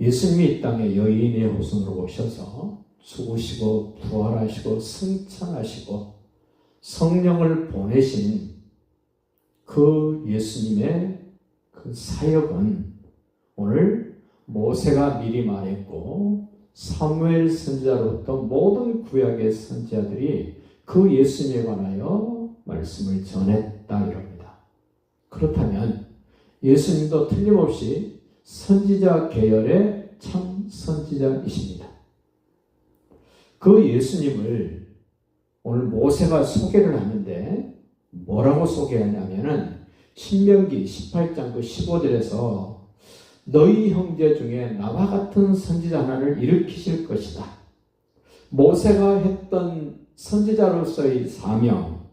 예수님이 이 땅에 여인의 후손으로 오셔서 죽으시고 부활하시고 승천하시고 성령을 보내신 그 예수님의 그 사역은 오늘 모세가 미리 말했고 사무엘 선지자로부터 모든 구약의 선지자들이 그 예수님에 관하여 말씀을 전했다 이럽니다. 그렇다면 예수님도 틀림없이 선지자 계열의 참 선지자이십니다. 그 예수님을 오늘 모세가 소개를 하는데 뭐라고 소개하냐면은 신명기 18장 그 15절에서 너희 형제 중에 나와 같은 선지자 하나를 일으키실 것이다. 모세가 했던 선지자로서의 사명,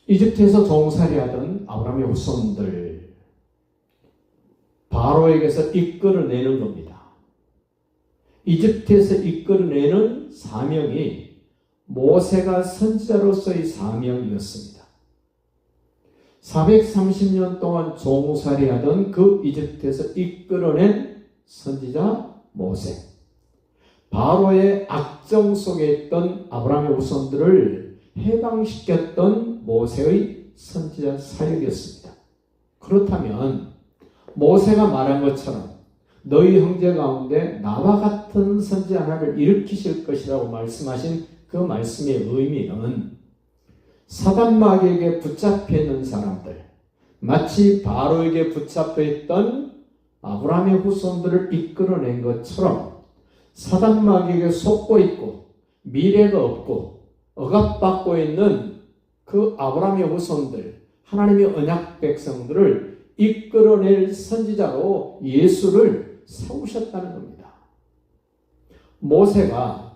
이집트에서 종살이하던 아브라함의 후손들 바로에게서 이끌어내는 겁니다. 이집트에서 이끌어내는 사명이 모세가 선지자로서의 사명이었습니다. 430년 동안 종살이하던 그 이집트에서 이끌어낸 선지자 모세, 바로의 악정 속에 있던 아브라함의 후손들을 해방시켰던 모세의 선지자 사역이었습니다. 그렇다면 모세가 말한 것처럼 너희 형제 가운데 나와 같은 선지자 하나를 일으키실 것이라고 말씀하신 그 말씀의 의미는 사단 마귀에게 붙잡혀 있는 사람들, 마치 바로에게 붙잡혀 있던 아브라함의 후손들을 이끌어낸 것처럼 사단 마귀에게 속고 있고 미래가 없고 억압받고 있는 그 아브라함의 후손들, 하나님의 언약 백성들을 이끌어낼 선지자로 예수를 세우셨다는 겁니다. 모세가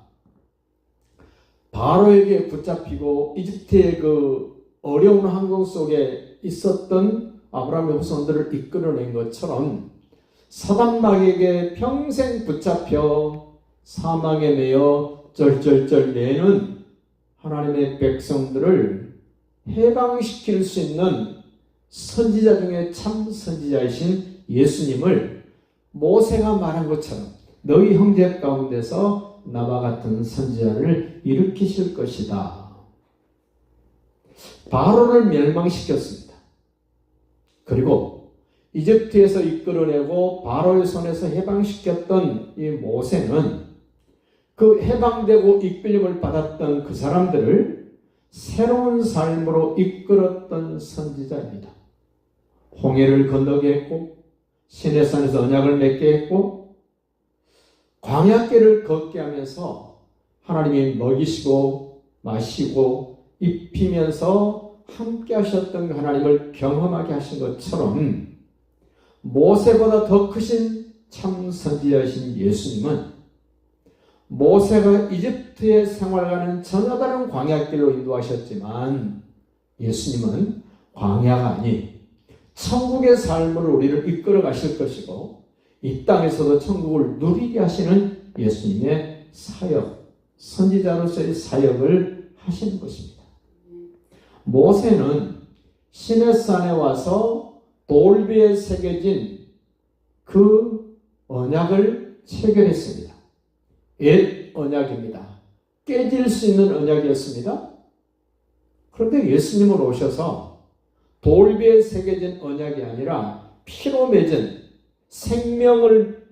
바로에게 붙잡히고 이집트의 그 어려운 환경 속에 있었던 아브라함의 후손들을 이끌어낸 것처럼 사단 마귀에게 평생 붙잡혀 사망에 매여 쩔쩔쩔 내는 하나님의 백성들을 해방시킬 수 있는 선지자 중에 참 선지자이신 예수님을 모세가 말한 것처럼 너희 형제 가운데서 나와 같은 선지자를 일으키실 것이다. 바로를 멸망시켰습니다. 그리고 이집트에서 이끌어내고 바로의 손에서 해방시켰던 이 모세는 그 해방되고 이끌림을 받았던 그 사람들을 새로운 삶으로 이끌었던 선지자입니다. 홍해를 건너게 했고 시내산에서 언약을 맺게 했고 광야길을 걷게 하면서 하나님이 먹이시고 마시고 입히면서 함께 하셨던 하나님을 경험하게 하신 것처럼 모세보다 더 크신 참 선지자이신 예수님은 모세가 이집트의 생활과는 전혀 다른 광야길로 인도하셨지만 예수님은 광야가 아닌 천국의 삶으로 우리를 이끌어 가실 것이고 이 땅에서도 천국을 누리게 하시는 예수님의 사역, 선지자로서의 사역을 하시는 것입니다. 모세는 시내산에 와서 돌비에 새겨진 그 언약을 체결했습니다. 옛 언약입니다. 깨질 수 있는 언약이었습니다. 그런데 예수님은 오셔서 돌비에 새겨진 언약이 아니라 피로 맺은 생명을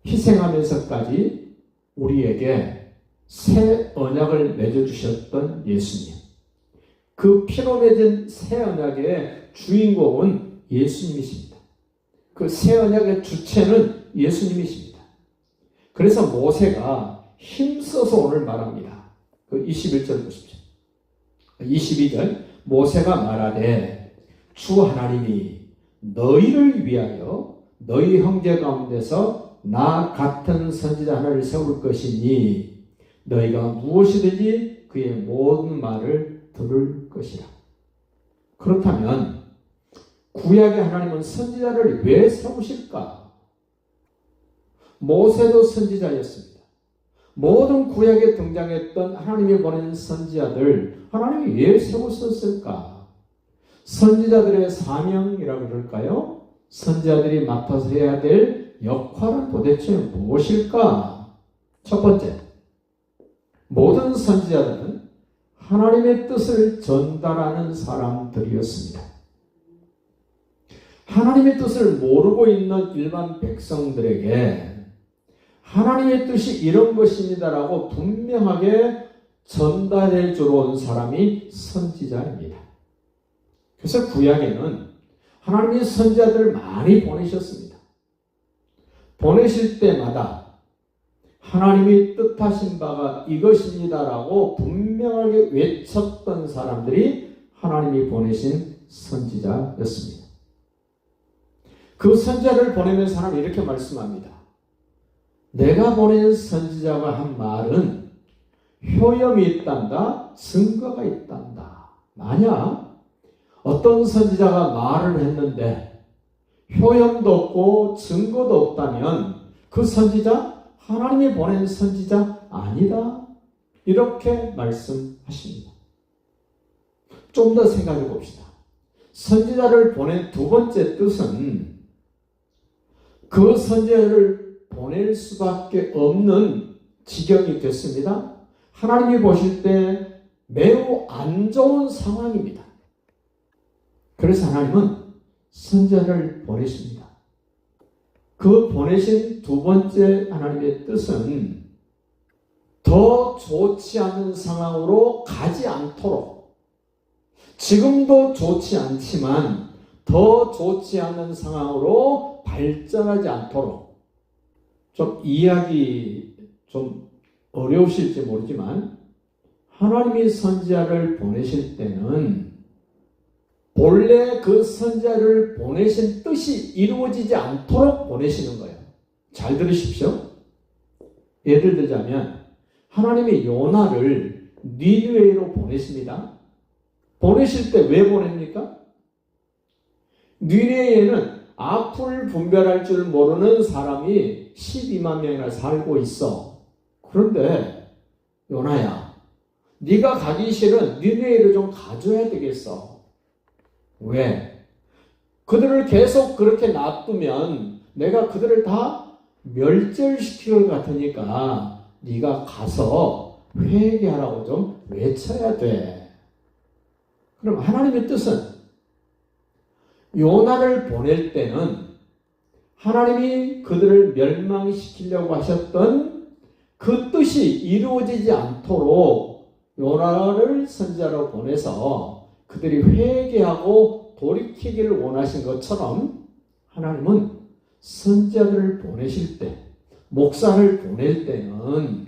희생하면서까지 우리에게 새 언약을 맺어주셨던 예수님. 그 피로 맺은 새 언약의 주인공은 예수님이십니다. 그 새 언약의 주체는 예수님이십니다. 그래서 모세가 힘써서 오늘 말합니다. 그 21절 보십시오. 22절 모세가 말하되 주 하나님이 너희를 위하여 너희 형제 가운데서 나 같은 선지자 하나를 세울 것이니 너희가 무엇이든지 그의 모든 말을 들을 것이라. 그렇다면 구약의 하나님은 선지자를 왜 세우실까? 모세도 선지자였습니다. 모든 구약에 등장했던 하나님이 보낸 선지자들 하나님이 왜 세우셨을까? 선지자들의 사명이라고 그럴까요? 선지자들이 맡아서 해야 될 역할은 도대체 무엇일까? 첫 번째, 모든 선지자들은 하나님의 뜻을 전달하는 사람들이었습니다. 하나님의 뜻을 모르고 있는 일반 백성들에게 하나님의 뜻이 이런 것입니다라고 분명하게 전달해 주러 온 사람이 선지자입니다. 그래서 구약에는 하나님이 선지자들을 많이 보내셨습니다. 보내실 때마다 하나님이 뜻하신 바가 이것입니다라고 분명하게 외쳤던 사람들이 하나님이 보내신 선지자였습니다. 그 선지자를 보내는 사람이 이렇게 말씀합니다. 내가 보낸 선지자가 한 말은 효염이 있단다, 증거가 있단다. 만약 어떤 선지자가 말을 했는데 효염도 없고 증거도 없다면 그 선지자 하나님이 보낸 선지자 아니다. 이렇게 말씀하십니다. 좀 더 생각해 봅시다. 선지자를 보낸 두 번째 뜻은 그 선지자를 보낼 수밖에 없는 지경이 됐습니다. 하나님이 보실 때 매우 안 좋은 상황입니다. 그래서 하나님은 선지자를 보내십니다. 그 보내신 두 번째 하나님의 뜻은 더 좋지 않은 상황으로 가지 않도록, 지금도 좋지 않지만 더 좋지 않은 상황으로 발전하지 않도록, 좀 이해하기 좀 어려우실지 모르지만 하나님이 선지자를 보내실 때는 본래 그 선지자를 보내신 뜻이 이루어지지 않도록 보내시는 거예요. 잘 들으십시오. 예를 들자면 하나님이 요나를 니느웨로 보내십니다. 보내실 때 왜 보냅니까? 니느웨에는 악을 분별할 줄 모르는 사람이 12만 명이나 살고 있어. 그런데 요나야, 네가 가기 싫은 니느웨를 좀 가줘야 되겠어. 왜? 그들을 계속 그렇게 놔두면 내가 그들을 다 멸절시킬 것 같으니까 네가 가서 회개하라고 좀 외쳐야 돼. 그럼 하나님의 뜻은 요나를 보낼 때는 하나님이 그들을 멸망시키려고 하셨던 그 뜻이 이루어지지 않도록 요나를 선지자로 보내서 그들이 회개하고 돌이키기를 원하신 것처럼 하나님은 선지자들을 보내실 때, 목사를 보낼 때는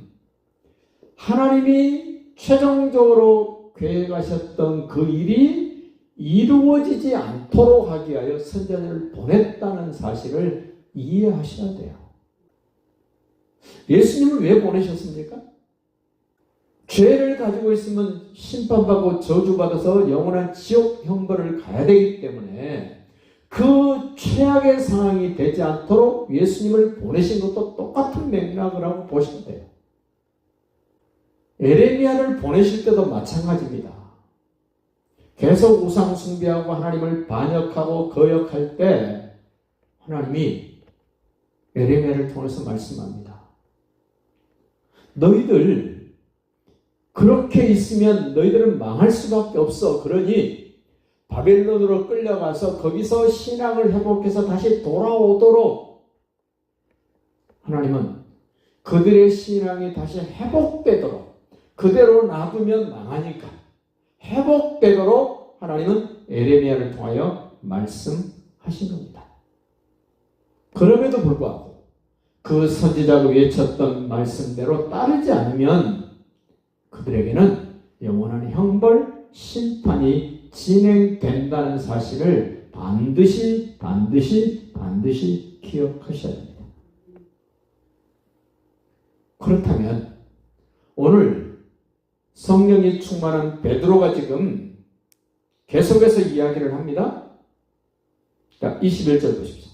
하나님이 최종적으로 계획하셨던 그 일이 이루어지지 않도록 하기 위하여 선지자들을 보냈다는 사실을 이해하셔야 돼요. 예수님을 왜 보내셨습니까? 죄를 가지고 있으면 심판받고 저주받아서 영원한 지옥 형벌을 가야 되기 때문에 그 최악의 상황이 되지 않도록 예수님을 보내신 것도 똑같은 맥락을 하고 보시면 돼요. 에레미야를 보내실 때도 마찬가지입니다. 계속 우상 숭배하고 하나님을 반역하고 거역할 때 하나님이 에레미야를 통해서 말씀합니다. 너희들 그렇게 있으면 너희들은 망할 수밖에 없어. 그러니 바벨론으로 끌려가서 거기서 신앙을 회복해서 다시 돌아오도록 하나님은 그들의 신앙이 다시 회복되도록, 그대로 놔두면 망하니까 회복되도록 하나님은 에레미야를 통하여 말씀하신 겁니다. 그럼에도 불구하고 그 선지자가 외쳤던 말씀대로 따르지 않으면 그들에게는 영원한 형벌, 심판이 진행된다는 사실을 반드시 기억하셔야 됩니다. 그렇다면 오늘 성령이 충만한 베드로가 지금 계속해서 이야기를 합니다. 자, 21절 보십시오.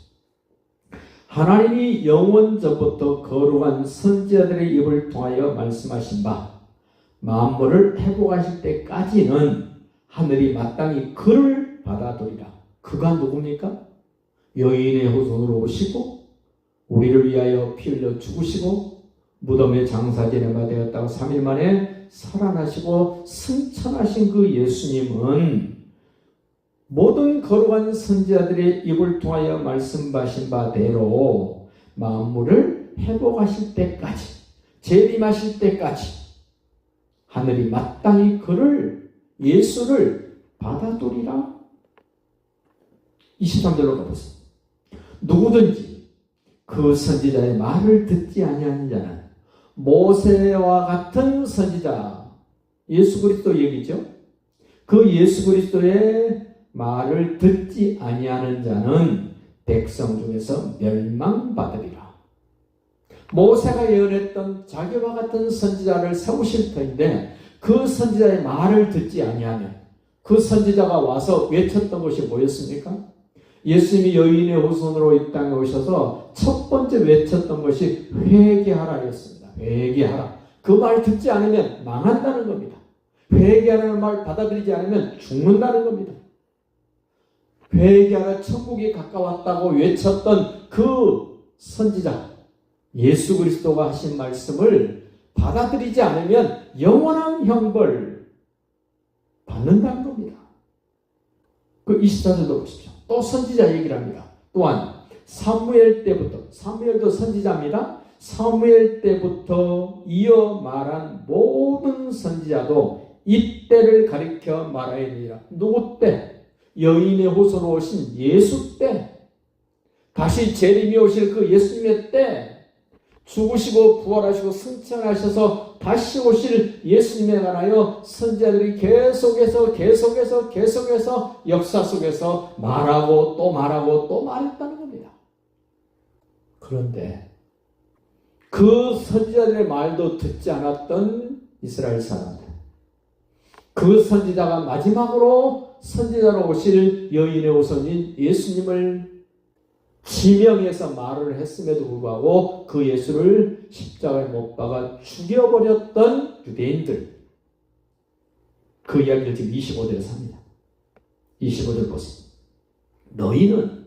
하나님이 영원전부터 거룩한 선지자들의 입을 통하여 말씀하신 바 만물을 회복하실 때까지는 하늘이 마땅히 그를 받아들이라. 그가 누굽니까? 여인의 후손으로 오시고 우리를 위하여 피 흘려 죽으시고 무덤에 장사지내마 되었다가 3일 만에 살아나시고 승천하신 그 예수님은 모든 거룩한 선지자들의 입을 통하여 말씀하신 바대로 만물을 회복하실 때까지, 재림하실 때까지 하늘이 마땅히 그를, 예수를 받아두리라. 23절로 가보세요. 누구든지 그 선지자의 말을 듣지 아니하는 자는 모세와 같은 선지자, 예수 그리스도 얘기죠. 그 예수 그리스도의 말을 듣지 아니하는 자는 백성 중에서 멸망받으리라. 모세가 예언했던 자기와 같은 선지자를 세우실 터인데 그 선지자의 말을 듣지 아니하면, 그 선지자가 와서 외쳤던 것이 뭐였습니까? 예수님이 여인의 후손으로 이 땅에 오셔서 첫 번째 외쳤던 것이 회개하라였습니다. 회개하라. 그 말 듣지 않으면 망한다는 겁니다. 회개하라는 말 받아들이지 않으면 죽는다는 겁니다. 회개하라, 천국이 가까웠다고 외쳤던 그 선지자 예수 그리스도가 하신 말씀을 받아들이지 않으면 영원한 형벌 받는다는 겁니다. 그 24절도 보십시오. 또 선지자 얘기를 합니다. 또한 사무엘 때부터, 사무엘도 선지자입니다. 사무엘 때부터 이어 말한 모든 선지자도 이때를 가리켜 말하였느니라. 누구 때? 여인의 후손으로 오신 예수 때, 다시 재림이 오실 그 예수님의 때, 죽으시고 부활하시고 승천하셔서 다시 오실 예수님에 관하여 선지자들이 계속해서 역사 속에서 말하고 또 말하고 또 말했다는 겁니다. 그런데 그 선지자들의 말도 듣지 않았던 이스라엘 사람들, 그 선지자가 마지막으로 선지자로 오실 여인의 후손인 예수님을 지명해서 말을 했음에도 불구하고 그 예수를 십자가에 못 박아 죽여버렸던 유대인들, 그 이야기를 지금 25절에서 합니다. 25절 보세요. 너희는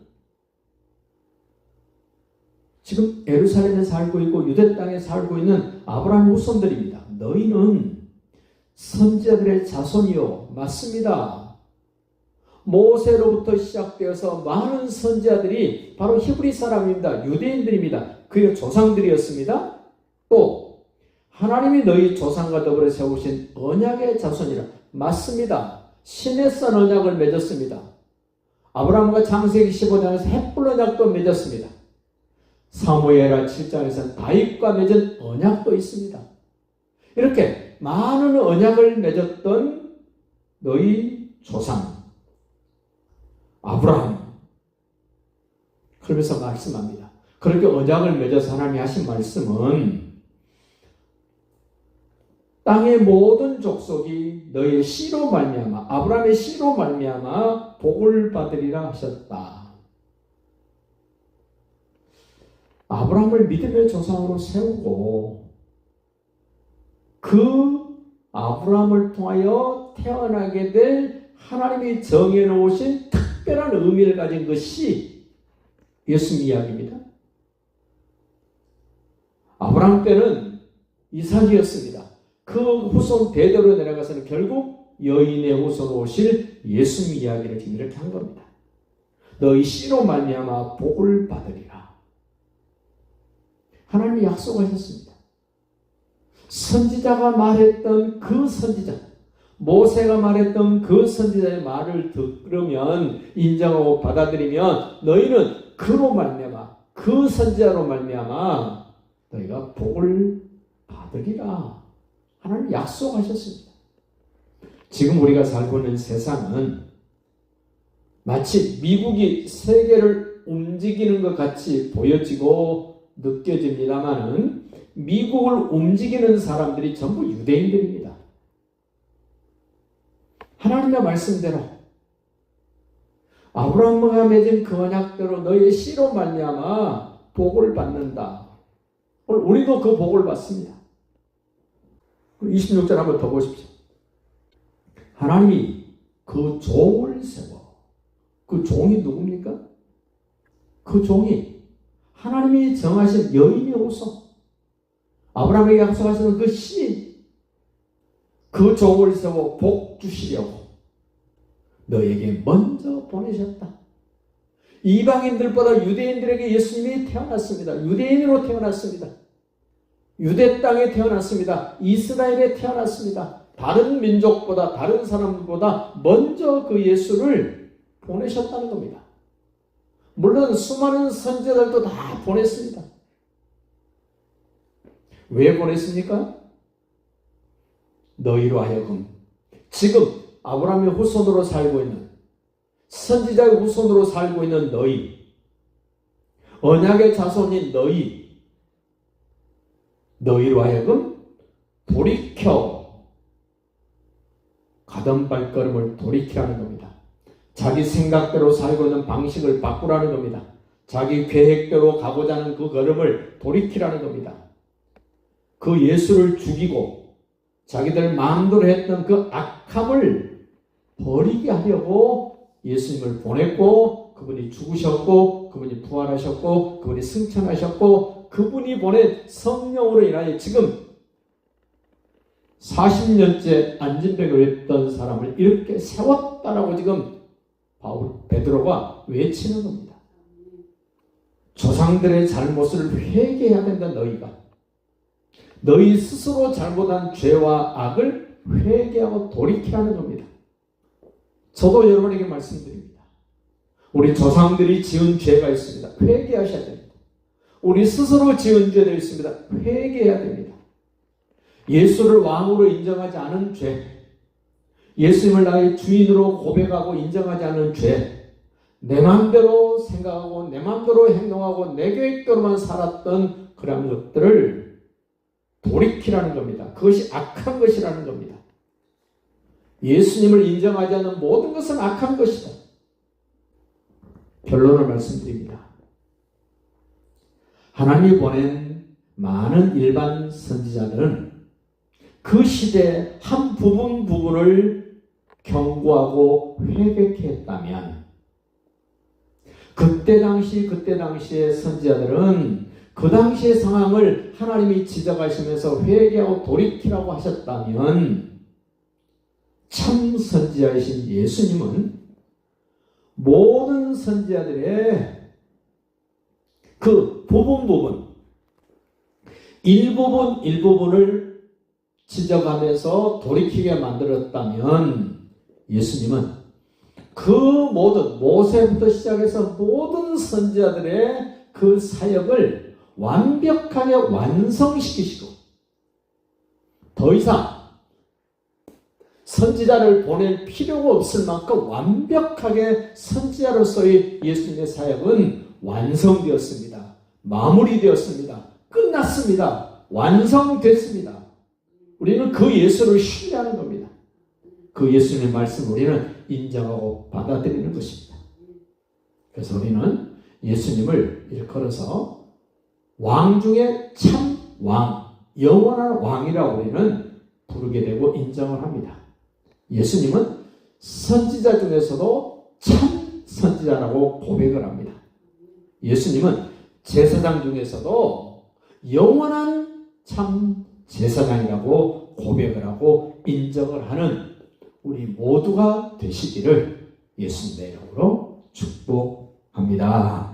지금 예루살렘에 살고 있고 유대 땅에 살고 있는 아브라함 후손들입니다. 너희는 선지자들의 자손이요. 맞습니다. 모세로부터 시작되어서 많은 선지자들이 바로 히브리 사람입니다. 유대인들입니다. 그의 조상들이었습니다. 또 하나님이 너희 조상과 더불어 세우신 언약의 자손이라. 맞습니다. 시내산 언약을 맺었습니다. 아브라함과 창세기 15장에서 헷불 언약도 맺었습니다. 사무엘하 7장에서는 다윗과 맺은 언약도 있습니다. 이렇게 많은 언약을 맺었던 너희 조상 아브라함, 그러면서 말씀합니다. 그렇게 언약을 맺어서 하나님이 하신 말씀은 땅의 모든 족속이 너의 씨로 말미암아, 아브라함의 씨로 말미암아 복을 받으리라 하셨다. 아브라함을 믿음의 조상으로 세우고 그 아브라함을 통하여 태어나게 될 하나님이 정해놓으신 특별한 의미를 가진 것이 예수님 이야기입니다. 아브라함 때는 이삭이었습니다. 그 후손 대대로 내려가서는 결국 여인의 후손으로 오실 예수님 이야기를 지금 이렇게 한 겁니다. 너희 씨로 말미암아 복을 받으리라. 하나님이 약속하셨습니다. 선지자가 말했던 그 선지자, 모세가 말했던 그 선지자의 말을 들으면, 인정하고 받아들이면 너희는 그로 말미암아, 그 선지자로 말미암아 너희가 복을 받으리라. 하나님 약속하셨습니다. 지금 우리가 살고 있는 세상은 마치 미국이 세계를 움직이는 것 같이 보여지고 느껴집니다만은 미국을 움직이는 사람들이 전부 유대인들입니다. 하나님의 말씀대로 아브라함과 맺은 그 언약대로 너희의 씨로 말미암아 복을 받는다. 오늘 우리도 그 복을 받습니다. 26절 한번 더 보십시오. 하나님이 그 종을 세워. 그 종이 누굽니까? 그 종이 하나님이 정하신 여인의 후손, 아브라함에게 약속하시는 그 신이 그 종을 세워 복 주시려고 너에게 먼저 보내셨다. 이방인들보다 유대인들에게 예수님이 태어났습니다. 유대인으로 태어났습니다. 유대 땅에 태어났습니다. 이스라엘에 태어났습니다. 다른 민족보다, 다른 사람들보다 먼저 그 예수를 보내셨다는 겁니다. 물론 수많은 선지자들도 다 보냈습니다. 왜 보냈습니까? 너희로 하여금, 지금 아브라함의 후손으로 살고 있는, 선지자의 후손으로 살고 있는 너희, 언약의 자손인 너희로 하여금 돌이켜, 가던 발걸음을 돌이키라는 겁니다. 자기 생각대로 살고 있는 방식을 바꾸라는 겁니다. 자기 계획대로 가고자 하는 그 걸음을 돌이키라는 겁니다. 그 예수를 죽이고 자기들 마음대로 했던 그 악함을 버리게 하려고 예수님을 보냈고, 그분이 죽으셨고, 그분이 부활하셨고, 그분이 승천하셨고, 그분이 보낸 성령으로 인하여 지금 40년째 안진뱅이를 했던 사람을 이렇게 세웠다라고 지금 베드로가 외치는 겁니다. 조상들의 잘못을 회개해야 된다. 너희 스스로 잘못한 죄와 악을 회개하고 돌이키라는 겁니다. 저도 여러분에게 말씀드립니다. 우리 조상들이 지은 죄가 있습니다. 회개하셔야 됩니다. 우리 스스로 지은 죄도 있습니다. 회개해야 됩니다. 예수를 왕으로 인정하지 않은 죄, 예수님을 나의 주인으로 고백하고 인정하지 않은 죄, 내 마음대로 생각하고 내 마음대로 행동하고 내 계획대로만 살았던 그런 것들을 돌이키라는 겁니다. 그것이 악한 것이라는 겁니다. 예수님을 인정하지 않는 모든 것은 악한 것이다. 결론을 말씀드립니다. 하나님이 보낸 많은 일반 선지자들은 그 시대의 한 부분을 경고하고 회개했다면, 그때 당시의 선지자들은 그 당시의 상황을 하나님이 지적하시면서 회개하고 돌이키라고 하셨다면, 참 선지자이신 예수님은 모든 선지자들의 그 일부분을 지적하면서 돌이키게 만들었다면, 예수님은 그 모든, 모세부터 시작해서 모든 선지자들의 그 사역을 완벽하게 완성시키시고, 더 이상 선지자를 보낼 필요가 없을 만큼 완벽하게 선지자로서의 예수님의 사역은 완성되었습니다. 마무리되었습니다. 끝났습니다. 완성됐습니다. 우리는 그 예수를 신뢰하는 겁니다. 그 예수님의 말씀을 우리는 인정하고 받아들이는 것입니다. 그래서 우리는 예수님을 일컬어서 왕 중에 참 왕, 영원한 왕이라고 우리는 부르게 되고 인정을 합니다. 예수님은 선지자 중에서도 참 선지자라고 고백을 합니다. 예수님은 제사장 중에서도 영원한 참 제사장이라고 고백을 하고 인정을 하는 우리 모두가 되시기를 예수님의 이름으로 축복합니다.